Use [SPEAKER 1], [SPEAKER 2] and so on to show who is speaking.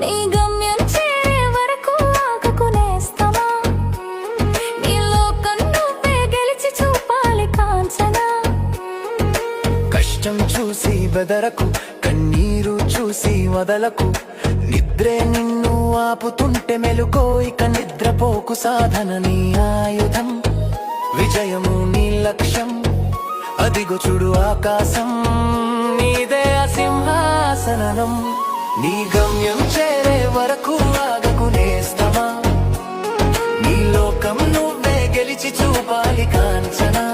[SPEAKER 1] నీ గమ్యం చేరే వరకు ఆగకునేస్తమా నీ లోకం నువ్వే గెలిచి చూపాలి కాంచనా
[SPEAKER 2] కష్టం చూసి బెదరకు కన్నీరు చూసి వదలకు నిద్రే నిన్ను ఆపుతుంటే మెలుకో ఇక నిద్రపోకు సాధన నీ ఆయుధం విజయము నీ లక్ష్యం అదిగో చూడు ఆకాశం నీదే సింహాసనం నీ గమ్యం చేరే వరకు ఆగకునేస్తమా నీ లోకం నువ్వే గెలిచి చూపాలి కాంచనా